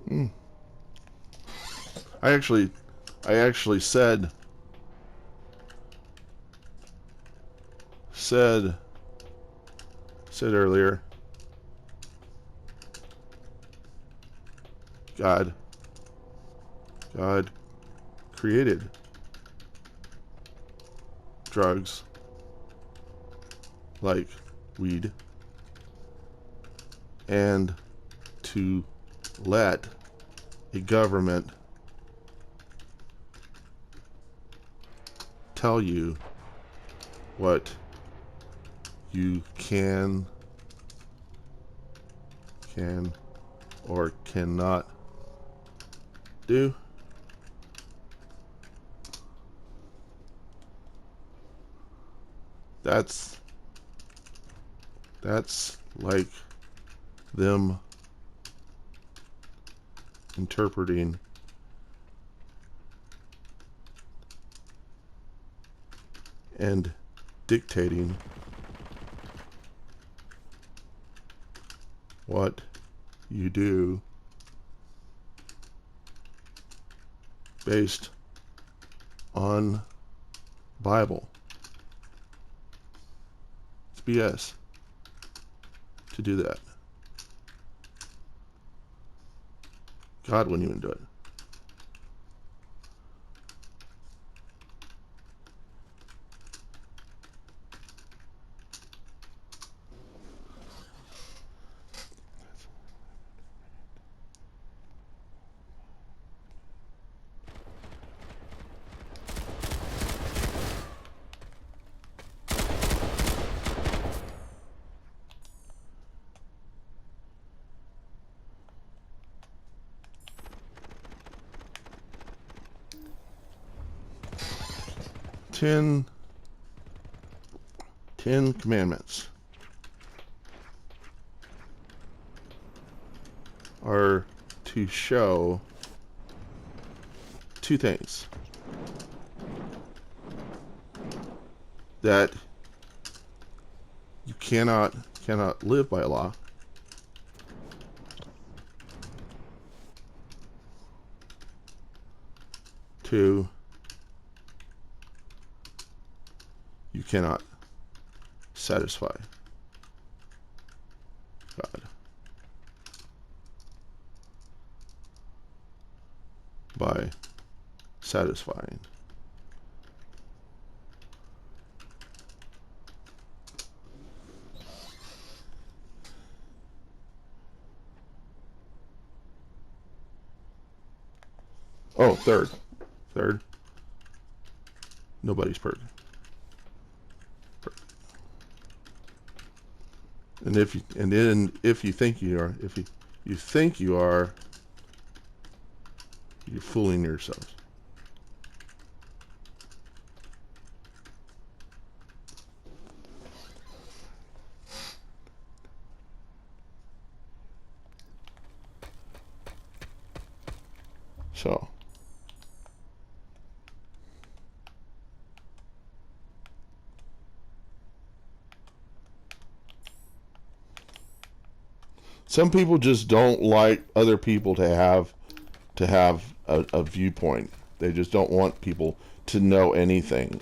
Hmm. I actually said earlier, God created drugs like weed and to let a government tell you what you can or cannot do. That's like them interpreting and dictating what you do based on Bible. It's BS to do that. God wouldn't even do it. Ten Commandments are to show two things: that you cannot live by law, two, you cannot satisfy God by satisfying. Oh, third, nobody's perfect. And if you think you are, if you think you are, you're fooling yourselves. So, some people just don't like other people to have a viewpoint. They just don't want people to know anything,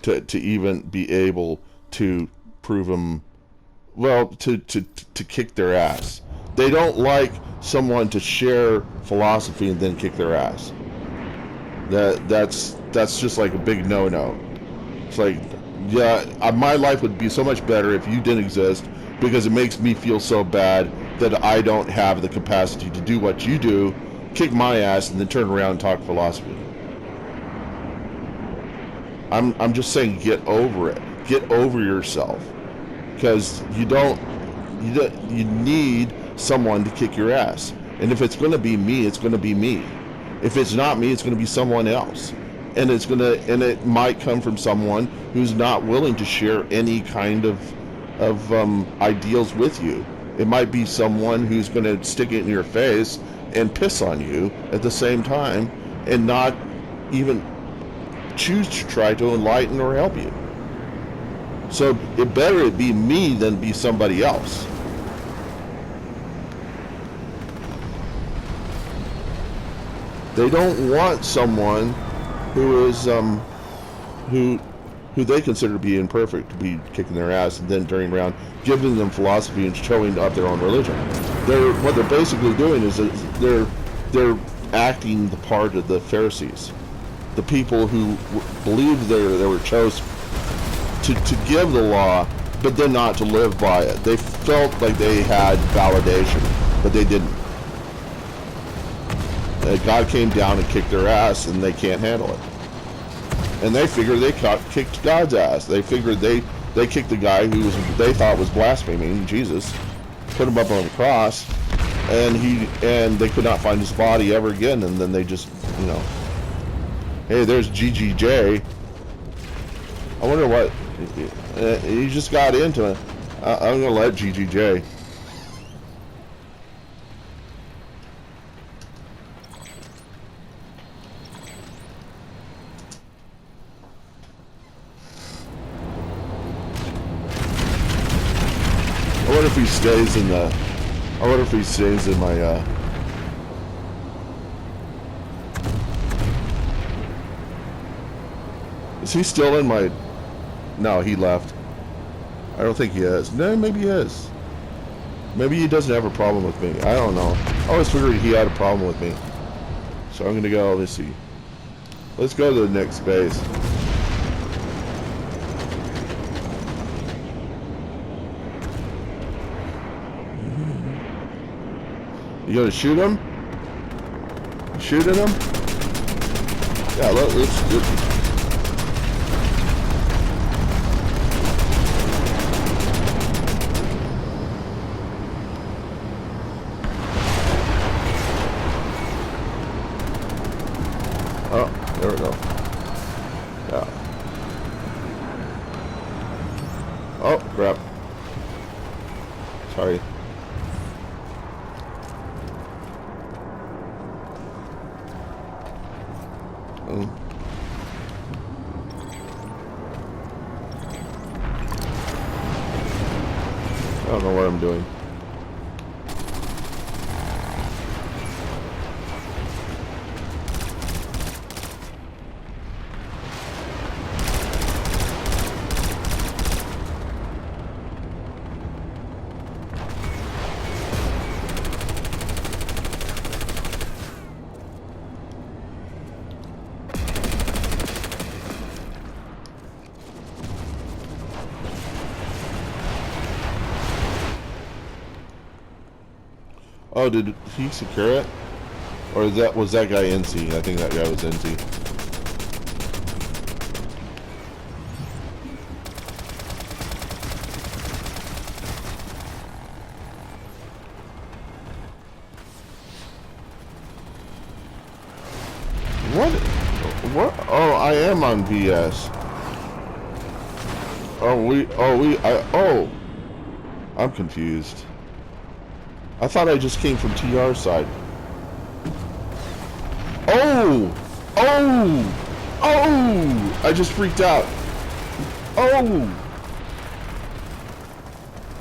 to even be able to prove them, well, to kick their ass. They don't like someone to share philosophy and then kick their ass. That's just like a big no-no. It's like, yeah, my life would be so much better if you didn't exist, because it makes me feel so bad that I don't have the capacity to do what you do, kick my ass, and then turn around and talk philosophy. I'm just saying, get over it. Get over yourself, because you need someone to kick your ass. And if it's going to be me, it's going to be me. If it's not me, it's going to be someone else. And it might come from someone who's not willing to share any kind of ideals with you. It might be someone who's going to stick it in your face and piss on you at the same time, and not even choose to try to enlighten or help you. So it better be me than be somebody else. They don't want someone who is who they consider to be imperfect to be kicking their ass and then turning around, giving them philosophy and showing up their own religion. What they're basically doing is they're acting the part of the Pharisees, the people who believed they were chosen to give the law, but then not to live by it. They felt like they had validation, but they didn't. God came down and kicked their ass, and they can't handle it. And they figured they kicked God's ass. They figured they kicked the guy who they thought was blaspheming Jesus, put him up on the cross, and they could not find his body ever again. And then they just, hey, there's GGJ. I wonder what he just got into it. I'm gonna let GGJ. I wonder if he stays in the. I wonder if he stays in my. Is he still in my? No, he left. I don't think he is. No, maybe he is. Maybe he doesn't have a problem with me. I don't know. I always figured he had a problem with me. So I'm gonna go. Let's see. Let's go to the next base. You gonna shoot him? Shooting him? Yeah, let's. Oh, there we go. Yeah. Oh, crap. Sorry. I don't know what I'm doing. Oh, did he secure it? Or was that guy NC? I think that guy was NC. What? Oh, I am on VS. I'm confused. I thought I just came from TR side. Oh! I just freaked out. Oh!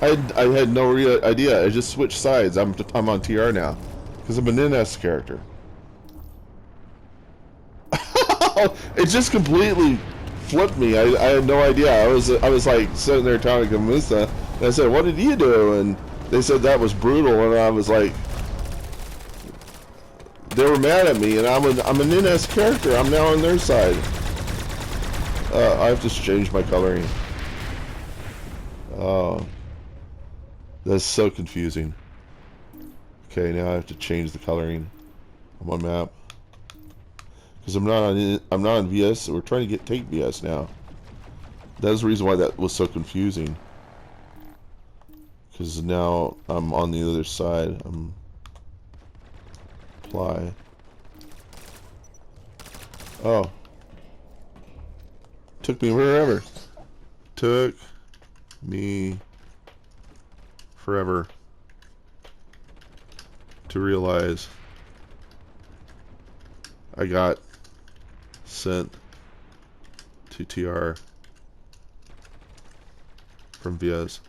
I had no real idea. I just switched sides. I'm on TR now because I'm an NS character. It just completely flipped me. I had no idea. I was like sitting there talking to Musa, and I said, "What did you do?" And they said that was brutal, and I was like, they were mad at me, and I'm an NS character. I'm now on their side. I have to change my coloring. Oh, that's so confusing. Okay, now I have to change the coloring on my map because I'm not on VS. So we're trying to take VS now. That's the reason why that was so confusing. Because now I'm on the other side. Apply. Oh. Took me wherever. Took me forever to realize I got sent to TR from VS.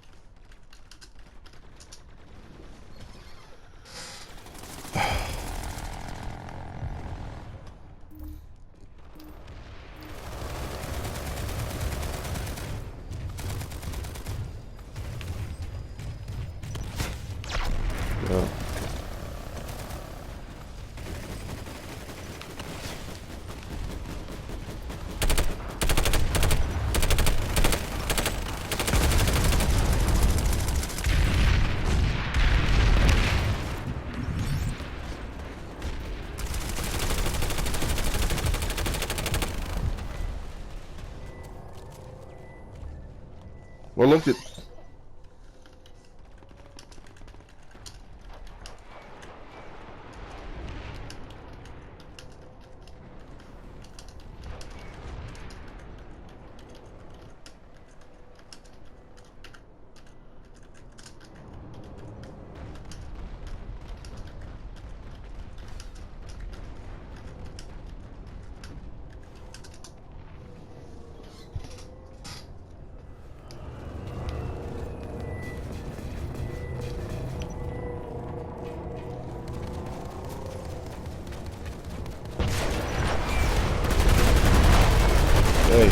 Yeah. Well, look at. Hey. Yeah.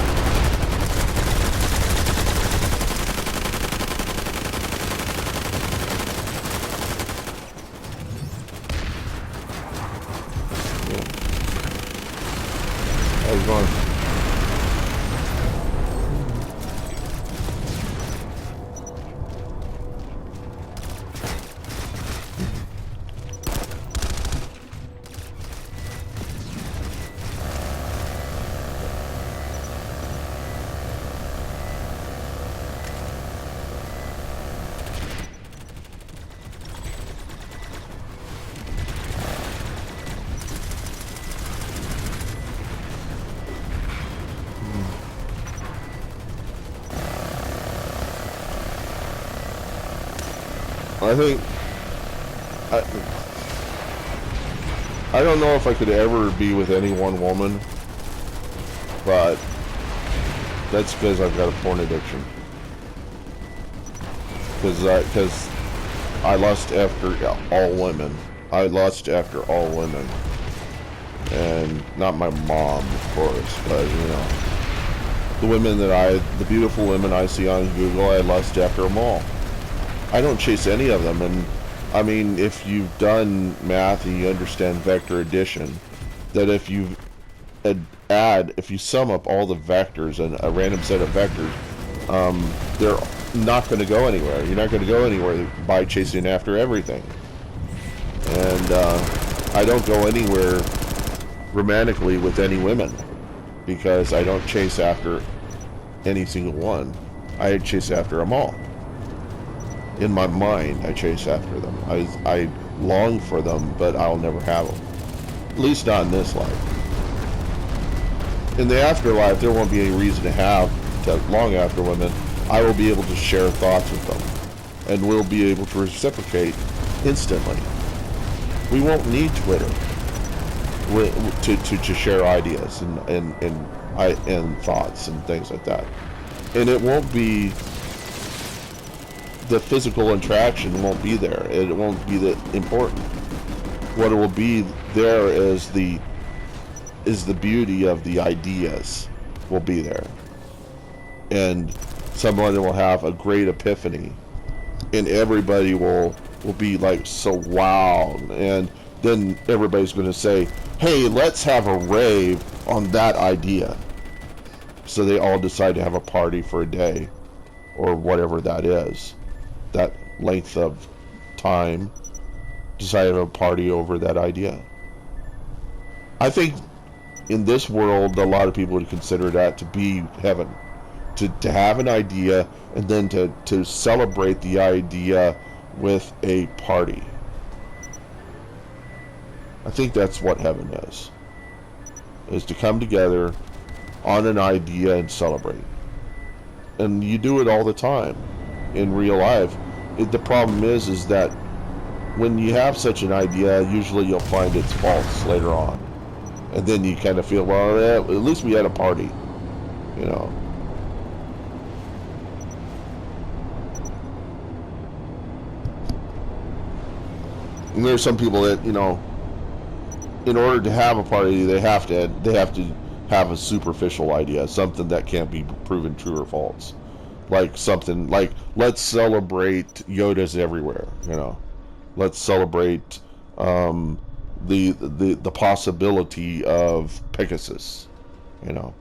How's it going? I think I don't know if I could ever be with any one woman, but that's because I've got a porn addiction. Because I lust after all women. I lust after all women, and not my mom, of course, but you know, the beautiful women I see on Google, I lust after them all. I don't chase any of them, and I mean, if you've done math and you understand vector addition, that if you if you sum up all the vectors and a random set of vectors, they're not going to go anywhere. You're not going to go anywhere by chasing after everything. And I don't go anywhere romantically with any women because I don't chase after any single one. I chase after them all. In my mind, I chase after them. I long for them, but I'll never have them. At least not in this life. In the afterlife, there won't be any reason to long after women. I will be able to share thoughts with them, and we'll be able to reciprocate instantly. We won't need Twitter to share ideas and thoughts and things like that. And it won't be, the physical interaction won't be there. It won't be that important. What it will be there is the beauty of the ideas will be there. And someone will have a great epiphany, and everybody will be like, so wow. And then everybody's going to say, hey, let's have a rave on that idea. So they all decide to have a party for a day or whatever that is, that length of time, decide to have a party over that idea. I think in this world, a lot of people would consider that to be heaven, to have an idea and then to celebrate the idea with a party. I think that's what heaven is to come together on an idea and celebrate. And you do it all the time in real life. The problem is that when you have such an idea, usually you'll find it's false later on. And then you kind of feel, well, at least we had a party, you know. And there's some people that, you know, in order to have a party, they have to have a superficial idea, something that can't be proven true or false. Like something like, let's celebrate Yodas everywhere, you know. Let's celebrate the possibility of Pegasus, you know.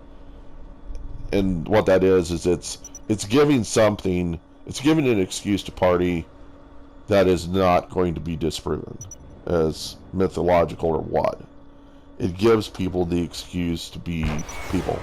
And what that is it's giving something, it's giving an excuse to party that is not going to be disproven as mythological or what. It gives people the excuse to be people.